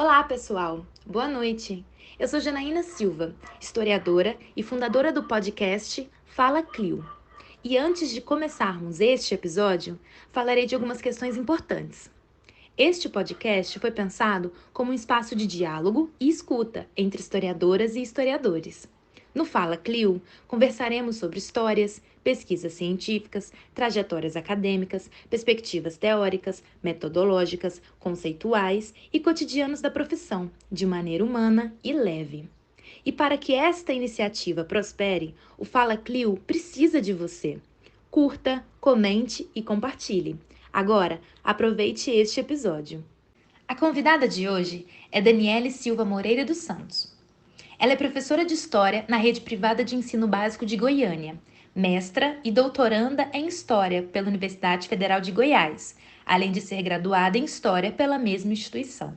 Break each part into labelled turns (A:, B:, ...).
A: Olá, pessoal! Boa noite! Eu sou Janaína Silva, historiadora e fundadora do podcast Fala Clio. E antes de começarmos este episódio, falarei de algumas questões importantes. Este podcast foi pensado como um espaço de diálogo e escuta entre historiadoras e historiadores. No Fala Clio, conversaremos sobre histórias, pesquisas científicas, trajetórias acadêmicas, perspectivas teóricas, metodológicas, conceituais e cotidianos da profissão, de maneira humana e leve. E para que esta iniciativa prospere, o Fala Clio precisa de você. Curta, comente e compartilhe. Agora, aproveite este episódio. A convidada de hoje é Daniele Silva Moreira dos Santos. Ela é professora de História na Rede Privada de Ensino Básico de Goiânia, mestra e doutoranda em História pela Universidade Federal de Goiás, além de ser graduada em História pela mesma instituição.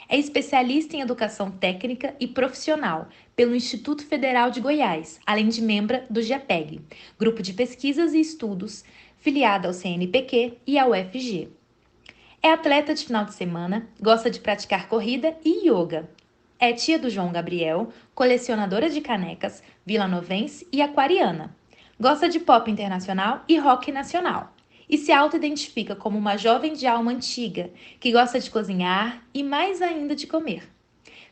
A: É especialista em Educação Técnica e Profissional pelo Instituto Federal de Goiás, além de membra do GEPEG, Grupo de Pesquisas e Estudos, filiada ao CNPq e ao UFG. É atleta de final de semana, gosta de praticar corrida e yoga. É tia do João Gabriel, colecionadora de canecas, vilanovense e aquariana. Gosta de pop internacional e rock nacional. E se auto-identifica como uma jovem de alma antiga, que gosta de cozinhar e mais ainda de comer.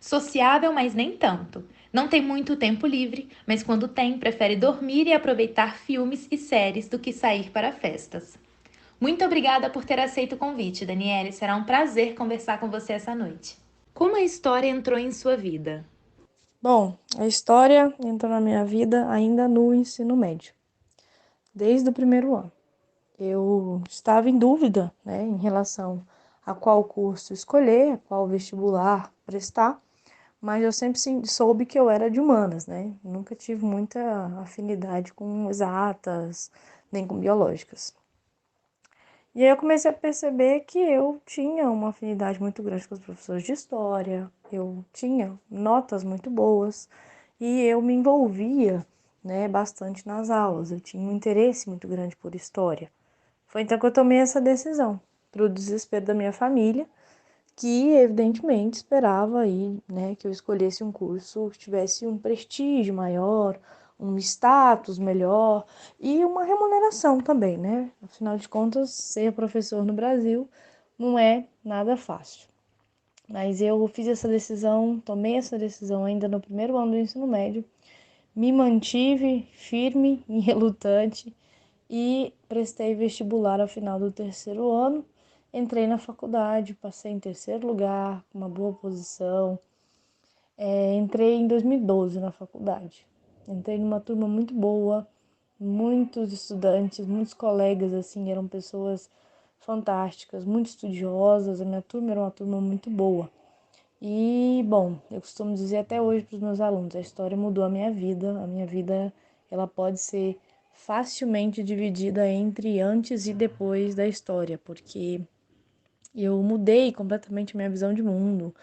A: Sociável, mas nem tanto. Não tem muito tempo livre, mas quando tem, prefere dormir e aproveitar filmes e séries do que sair para festas. Muito obrigada por ter aceito o convite, Daniele. Será um prazer conversar com você essa noite. Como a história entrou em sua vida?
B: Bom, a história entrou na minha vida ainda no ensino médio, desde o primeiro ano. Eu estava em dúvida, em relação a qual curso escolher, a qual vestibular prestar, mas eu sempre soube que eu era de humanas, né? Nunca tive muita afinidade com exatas, nem com biológicas. E aí eu comecei a perceber que eu tinha uma afinidade muito grande com os professores de história, eu tinha notas muito boas e eu me envolvia, bastante nas aulas, eu tinha um interesse muito grande por história. Foi então que eu tomei essa decisão, para o desespero da minha família, que evidentemente esperava aí, que eu escolhesse um curso que tivesse um prestígio maior, um status melhor e uma remuneração também, né? Afinal de contas, ser professor no Brasil não é nada fácil. Mas eu fiz essa decisão, tomei essa decisão ainda no primeiro ano do ensino médio, me mantive firme e relutante e prestei vestibular ao final do terceiro ano. Entrei na faculdade, passei em terceiro lugar, com uma boa posição. Entrei em 2012 na faculdade. Entrei numa turma muito boa, muitos estudantes, muitos colegas, assim, eram pessoas fantásticas, muito estudiosas. A minha turma era uma turma muito boa. E, bom, eu costumo dizer até hoje para os meus alunos, a história mudou a minha vida. A minha vida, ela pode ser facilmente dividida entre antes e depois da história, porque eu mudei completamente a minha visão de mundo.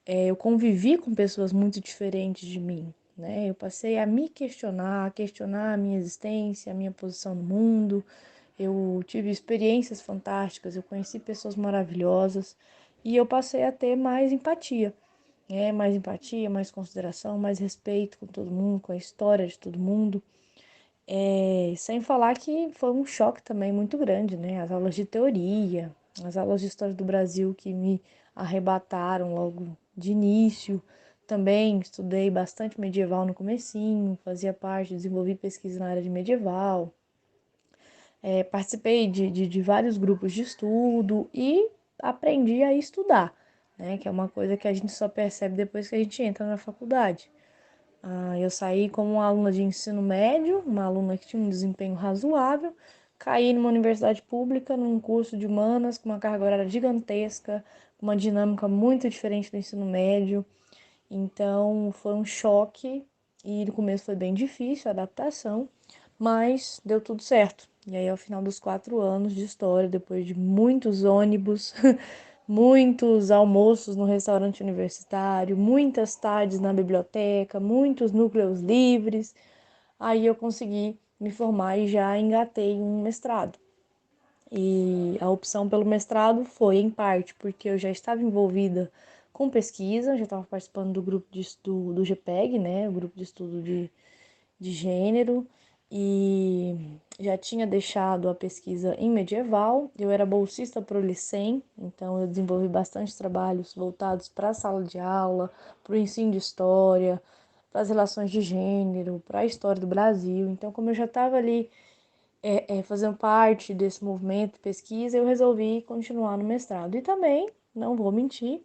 B: Eu convivi com pessoas muito diferentes de mim, né? Eu passei a me questionar, a questionar a minha existência, a minha posição no mundo. Eu tive experiências fantásticas, eu conheci pessoas maravilhosas e eu passei a ter mais empatia, mais empatia, mais consideração, mais respeito com todo mundo, com a história de todo mundo. Sem falar que foi um choque também muito grande, né? As aulas de teoria, as aulas de história do Brasil que me arrebataram logo de início. Também estudei bastante medieval no comecinho, fazia parte, desenvolvi pesquisa na área de medieval. Participei de vários grupos de estudo e aprendi a estudar, né? Que é uma coisa que a gente só percebe depois que a gente entra na faculdade. Eu saí como uma aluna de ensino médio, uma aluna que tinha um desempenho razoável, caí numa universidade pública, num curso de humanas, com uma carga horária gigantesca, uma dinâmica muito diferente do ensino médio. Então, foi um choque e no começo foi bem difícil a adaptação, mas deu tudo certo. E aí, ao final dos 4 anos de história, depois de muitos ônibus, muitos almoços no restaurante universitário, muitas tardes na biblioteca, muitos núcleos livres, aí eu consegui me formar e já engatei um mestrado. E a opção pelo mestrado foi, em parte, porque eu já estava envolvida com pesquisa, já estava participando do grupo de estudo do GPEG, né, o grupo de estudo de gênero, e já tinha deixado a pesquisa em medieval. Eu era bolsista para o Licem, então eu desenvolvi bastante trabalhos voltados para a sala de aula, para o ensino de história, para as relações de gênero, para a história do Brasil. Então, como eu já estava ali fazendo parte desse movimento de pesquisa, eu resolvi continuar no mestrado. E também, não vou mentir,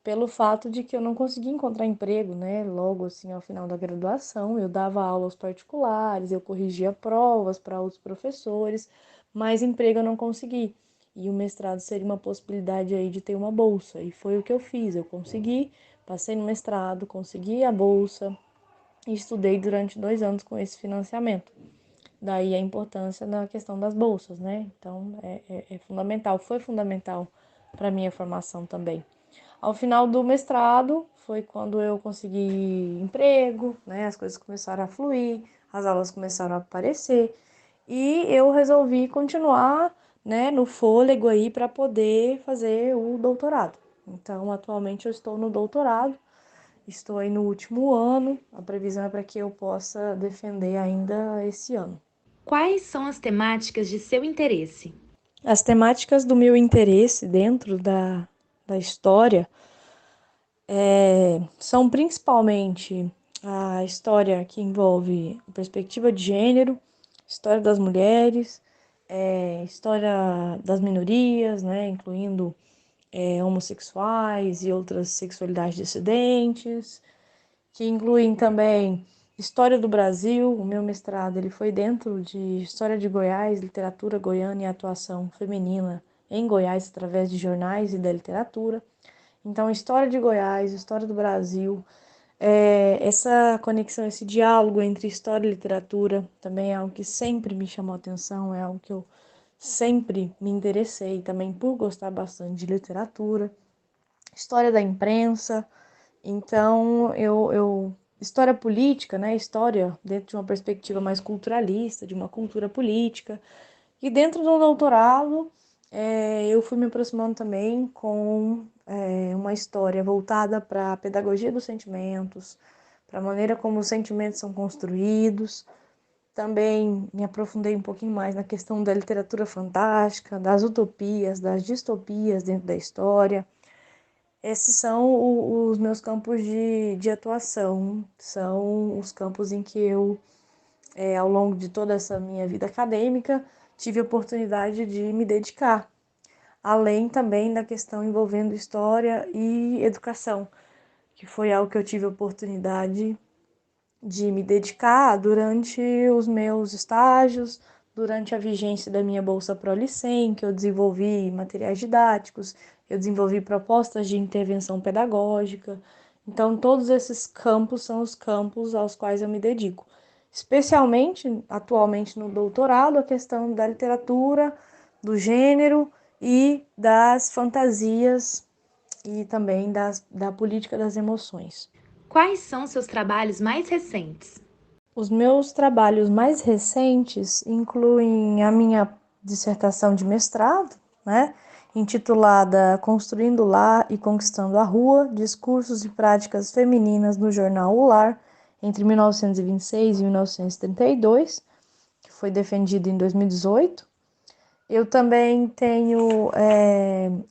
B: pelo fato de que eu não consegui encontrar emprego, né? Logo assim, ao final da graduação, eu dava aulas particulares, eu corrigia provas para outros professores, mas emprego eu não consegui. E o mestrado seria uma possibilidade aí de ter uma bolsa, e foi o que eu fiz. Eu consegui, passei no mestrado, consegui a bolsa e estudei durante 2 anos com esse financiamento. Daí a importância da questão das bolsas, né? Então é fundamental, foi fundamental para a minha formação também. Ao final do mestrado foi quando eu consegui emprego, né? As coisas começaram a fluir, as aulas começaram a aparecer e eu resolvi continuar, né, no fôlego aí para poder fazer o doutorado. Então, atualmente eu estou no doutorado, estou aí no último ano, a previsão é para que eu possa defender ainda esse ano.
A: Quais são as temáticas de seu interesse?
B: As temáticas do meu interesse dentro da história são principalmente a história que envolve a perspectiva de gênero, história das mulheres, história das minorias, né, incluindo homossexuais e outras sexualidades dissidentes, que incluem também história do Brasil. O meu mestrado ele foi dentro de história de Goiás, literatura goiana e atuação feminina em Goiás através de jornais e da literatura. Então, história de Goiás, história do Brasil, essa conexão, esse diálogo entre história e literatura também é algo que sempre me chamou a atenção, é algo que eu sempre me interessei também por gostar bastante de literatura. História da imprensa, então história política, né? História dentro de uma perspectiva mais culturalista, de uma cultura política. E dentro do doutorado, eu fui me aproximando também com uma história voltada para a pedagogia dos sentimentos, para a maneira como os sentimentos são construídos. Também me aprofundei um pouquinho mais na questão da literatura fantástica, das utopias, das distopias dentro da história. Esses são os meus campos de atuação, são os campos em que eu, ao longo de toda essa minha vida acadêmica, tive a oportunidade de me dedicar, além também da questão envolvendo história e educação, que foi algo que eu tive a oportunidade de me dedicar durante os meus estágios, durante a vigência da minha Bolsa ProLicem, que eu desenvolvi materiais didáticos, eu desenvolvi propostas de intervenção pedagógica. Então, todos esses campos são os campos aos quais eu me dedico. Especialmente, atualmente no doutorado, a questão da literatura, do gênero e das fantasias e também da política das emoções.
A: Quais são seus trabalhos mais recentes?
B: Os meus trabalhos mais recentes incluem a minha dissertação de mestrado, né, intitulada Construindo o Lar e Conquistando a Rua, Discursos e Práticas Femininas no Jornal O Lar, entre 1926 e 1932, que foi defendido em 2018. Eu também tenho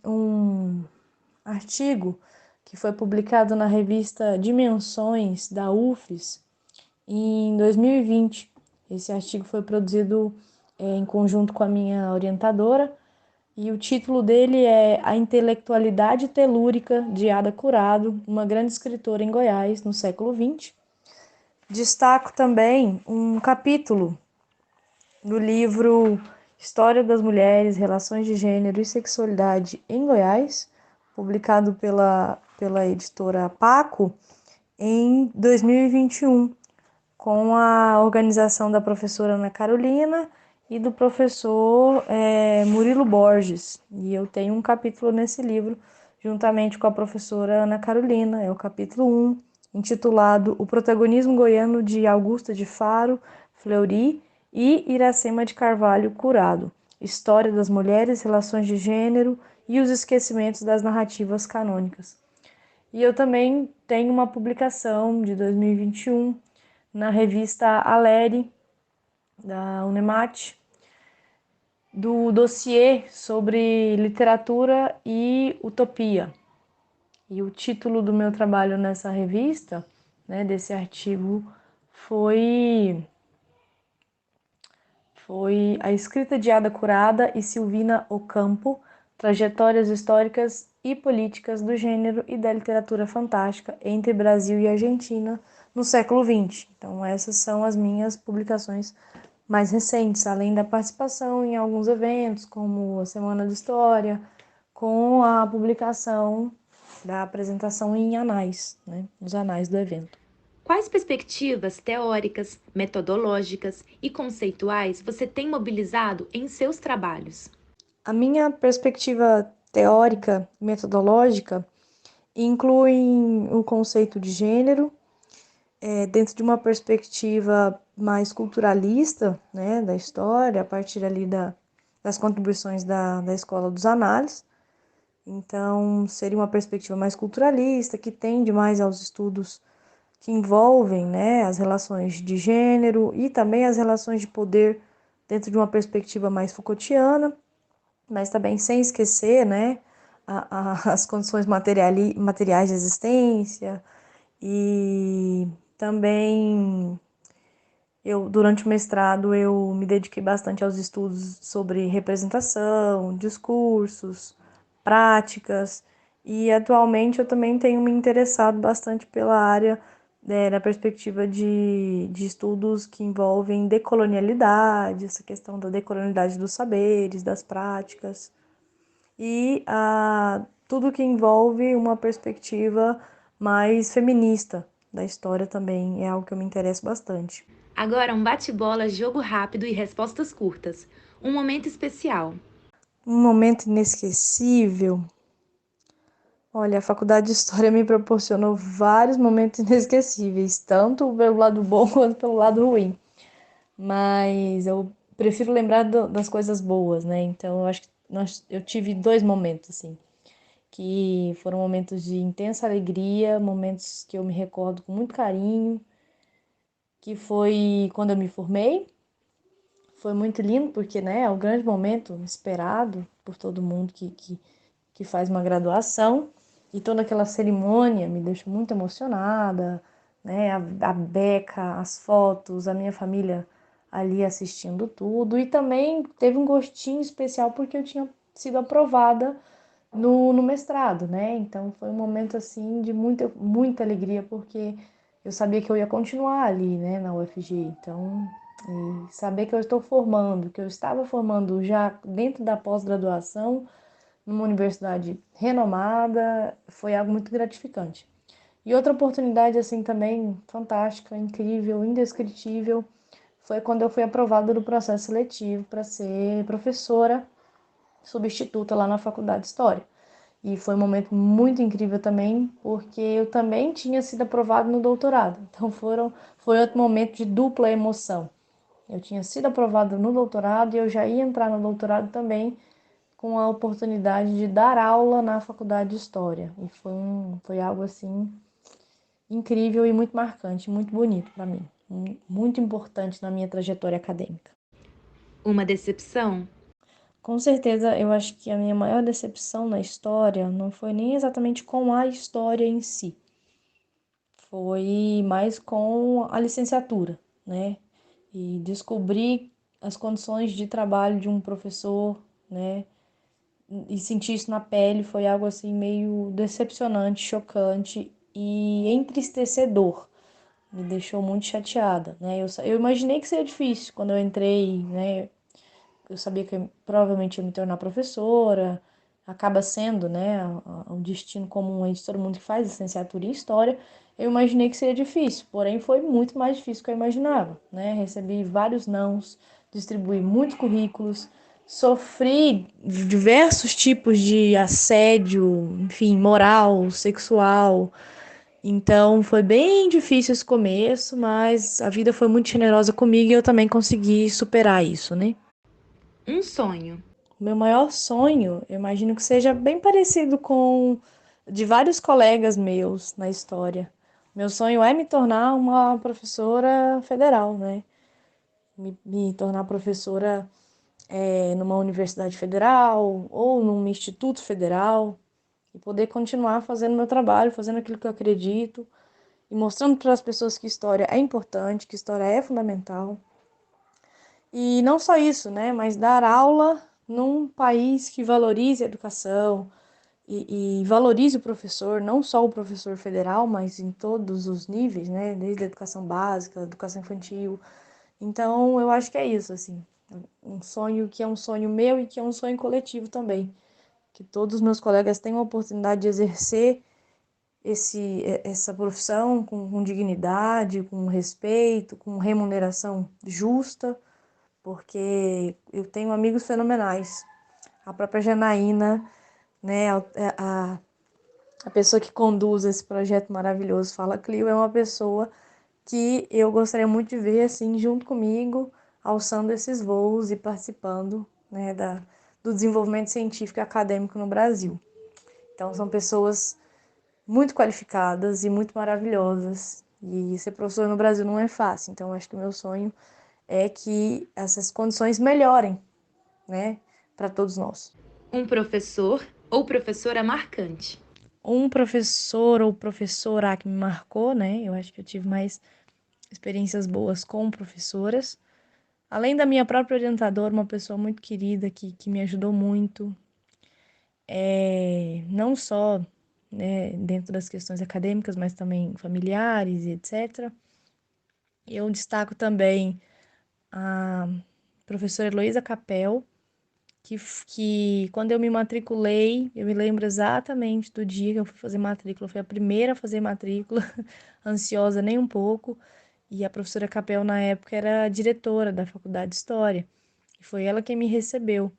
B: um artigo que foi publicado na revista Dimensões, da UFES, em 2020. Esse artigo foi produzido em conjunto com a minha orientadora e o título dele é A Intelectualidade Telúrica de Ada Curado, uma grande escritora em Goiás no século XX. Destaco também um capítulo do livro História das Mulheres, Relações de Gênero e Sexualidade em Goiás, publicado pela editora Paco em 2021, com a organização da professora Ana Carolina e do professor Murilo Borges. E eu tenho um capítulo nesse livro, juntamente com a professora Ana Carolina, é o capítulo 1, intitulado O Protagonismo Goiano de Augusta de Faro, Fleury e Iracema de Carvalho Curado, História das Mulheres, Relações de Gênero e os Esquecimentos das Narrativas Canônicas. E eu também tenho uma publicação de 2021 na revista Aleri, da Unemat, do dossiê sobre literatura e utopia. E o título do meu trabalho nessa revista, né, desse artigo, foi A Escrita de Ada Curada e Silvina Ocampo, Trajetórias Históricas e Políticas do Gênero e da Literatura Fantástica entre Brasil e Argentina no século XX. Então, essas são as minhas publicações mais recentes, além da participação em alguns eventos, como a Semana de História, com a publicação da apresentação em anais, né, os anais do evento.
A: Quais perspectivas teóricas, metodológicas e conceituais você tem mobilizado em seus trabalhos?
B: A minha perspectiva teórica e metodológica inclui o conceito de gênero, dentro de uma perspectiva mais culturalista, né, da história, a partir ali das contribuições da Escola dos Análises. Então, seria uma perspectiva mais culturalista, que tende mais aos estudos que envolvem, né, as relações de gênero e também as relações de poder dentro de uma perspectiva mais Foucaultiana, mas também sem esquecer, né, as condições materiais de existência e também durante o mestrado, eu me dediquei bastante aos estudos sobre representação, discursos, práticas, e atualmente eu também tenho me interessado bastante pela área da perspectiva de estudos que envolvem decolonialidade, essa questão da decolonialidade dos saberes, das práticas, e tudo que envolve uma perspectiva mais feminista da história também é algo que eu me interesso bastante.
A: Agora, um bate-bola, jogo rápido e respostas curtas. Um momento especial.
B: Um momento inesquecível. Olha, a faculdade de História me proporcionou vários momentos inesquecíveis, tanto pelo lado bom quanto pelo lado ruim. Mas eu prefiro lembrar das coisas boas, né? Então, eu acho que eu tive dois momentos, assim, que foram momentos de intensa alegria, momentos que eu me recordo com muito carinho, que foi quando eu me formei. Foi muito lindo porque, né, é o grande momento esperado por todo mundo que faz uma graduação, e toda aquela cerimônia me deixou muito emocionada, né, a beca, as fotos, a minha família ali assistindo tudo, e também teve um gostinho especial porque eu tinha sido aprovada no mestrado, né, então foi um momento, assim, de muita, muita alegria, porque eu sabia que eu ia continuar ali, né, na UFG, então, e saber que eu estou formando, que eu estava formando já dentro da pós-graduação, numa universidade renomada, foi algo muito gratificante. E outra oportunidade, assim, também fantástica, incrível, indescritível, foi quando eu fui aprovada no processo seletivo para ser professora substituta lá na Faculdade de História. E foi um momento muito incrível também, porque eu também tinha sido aprovada no doutorado. Então foi outro momento de dupla emoção. Eu tinha sido aprovada no doutorado e eu já ia entrar no doutorado também com a oportunidade de dar aula na Faculdade de História. E foi algo assim incrível e muito marcante, muito bonito para mim, muito importante na minha trajetória acadêmica.
A: Uma decepção?
B: Com certeza, eu acho que a minha maior decepção na história não foi nem exatamente com a história em si, foi mais com a licenciatura, né? E descobrir as condições de trabalho de um professor, né? E sentir isso na pele foi algo assim meio decepcionante, chocante e entristecedor. Me deixou muito chateada, né? Eu imaginei que seria difícil quando eu entrei, né? Eu sabia que eu provavelmente ia me tornar professora, acaba sendo, né, um destino comum aí de todo mundo que faz licenciatura em História. Eu imaginei que seria difícil, porém foi muito mais difícil do que eu imaginava, né? Recebi vários nãos, distribuí muitos currículos, sofri diversos tipos de assédio, enfim, moral, sexual. Então foi bem difícil esse começo, mas a vida foi muito generosa comigo e eu também consegui superar isso, né?
A: Um sonho.
B: O meu maior sonho, eu imagino que seja bem parecido com de vários colegas meus na história. Meu sonho é me tornar uma professora federal, né? Me tornar professora numa universidade federal ou num instituto federal e poder continuar fazendo meu trabalho, fazendo aquilo que eu acredito e mostrando para as pessoas que história é importante, que história é fundamental. E não só isso, né? Mas dar aula num país que valorize a educação e valorize o professor, não só o professor federal, mas em todos os níveis, né? Desde a educação básica, educação infantil. Então, eu acho que é isso, assim. Um sonho que é um sonho meu e que é um sonho coletivo também. Que todos os meus colegas tenham a oportunidade de exercer essa profissão com dignidade, com respeito, com remuneração justa, porque eu tenho amigos fenomenais. A própria Janaína, né, a pessoa que conduz esse projeto maravilhoso Fala Clio, é uma pessoa que eu gostaria muito de ver assim junto comigo, alçando esses voos e participando, né, do desenvolvimento científico e acadêmico no Brasil. Então são pessoas muito qualificadas e muito maravilhosas. E ser professor no Brasil não é fácil. Então acho que o meu sonho é que essas condições melhorem, né, para todos nós.
A: Um professor ou professora marcante.
B: Um professor ou professora que me marcou, né? Eu acho que eu tive mais experiências boas com professoras. Além da minha própria orientadora, uma pessoa muito querida que me ajudou muito, não só, né, dentro das questões acadêmicas, mas também familiares e etc. Eu destaco também a professora Heloísa Capel, que quando eu me matriculei, eu me lembro exatamente do dia que eu fui fazer matrícula. Eu fui a primeira a fazer matrícula, ansiosa nem um pouco. E a professora Capel, na época, era diretora da Faculdade de História. E foi ela quem me recebeu.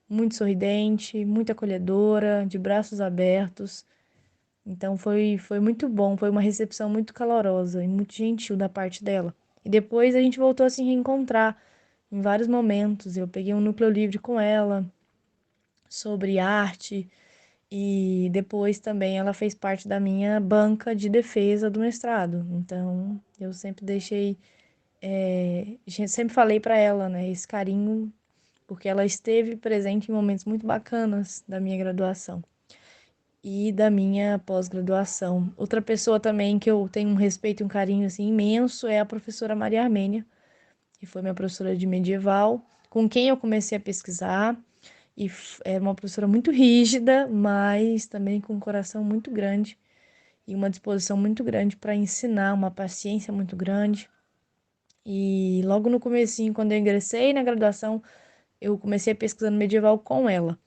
B: Muito sorridente, muito acolhedora, de braços abertos. Então foi muito bom, foi uma recepção muito calorosa e muito gentil da parte dela. E depois a gente voltou a se reencontrar em vários momentos. Eu peguei um núcleo livre com ela sobre arte e depois também ela fez parte da minha banca de defesa do mestrado. Então eu sempre deixei, sempre falei para ela, né, esse carinho, porque ela esteve presente em momentos muito bacanas da minha graduação e da minha pós-graduação. Outra pessoa também que eu tenho um respeito e um carinho assim imenso é a professora Maria Armênia, que foi minha professora de medieval, com quem eu comecei a pesquisar. E é uma professora muito rígida, mas também com um coração muito grande e uma disposição muito grande para ensinar, uma paciência muito grande. E logo no comecinho, quando eu ingressei na graduação, eu comecei a pesquisar no medieval com ela.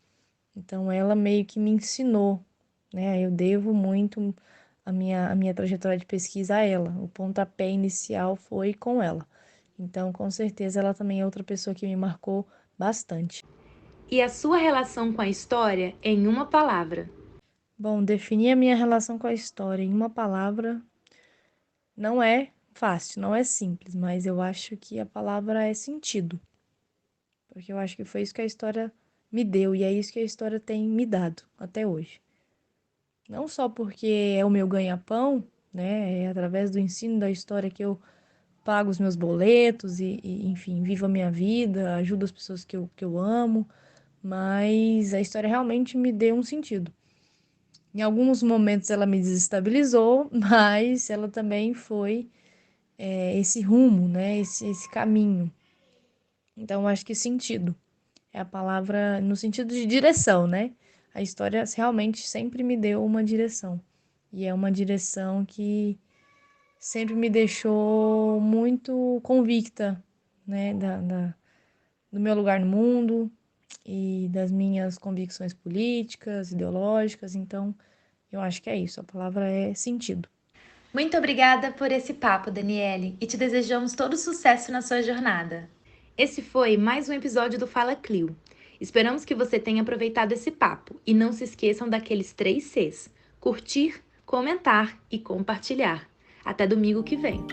B: Então ela meio que me ensinou, né? Eu devo muito a minha trajetória de pesquisa a ela. O pontapé inicial foi com ela. Então, com certeza, ela também é outra pessoa que me marcou bastante.
A: E a sua relação com a história em uma palavra.
B: Bom, definir a minha relação com a história em uma palavra não é fácil, não é simples, mas eu acho que a palavra é sentido. Porque eu acho que foi isso que a história me deu e é isso que a história tem me dado até hoje. Não só porque é o meu ganha-pão, né? É através do ensino da história que eu pago os meus boletos enfim, vivo a minha vida, ajudo as pessoas que eu amo, mas a história realmente me deu um sentido. Em alguns momentos ela me desestabilizou, mas ela também foi esse rumo, né? Esse caminho. Então, acho que sentido é a palavra no sentido de direção, né? A história realmente sempre me deu uma direção. E é uma direção que sempre me deixou muito convicta, né? Do meu lugar no mundo e das minhas convicções políticas, ideológicas. Então, eu acho que é isso. A palavra é sentido.
A: Muito obrigada por esse papo, Daniele, e te desejamos todo sucesso na sua jornada. Esse foi mais um episódio do Fala Clio. Esperamos que você tenha aproveitado esse papo e não se esqueçam daqueles 3 Cs: curtir, comentar e compartilhar. Até domingo que vem.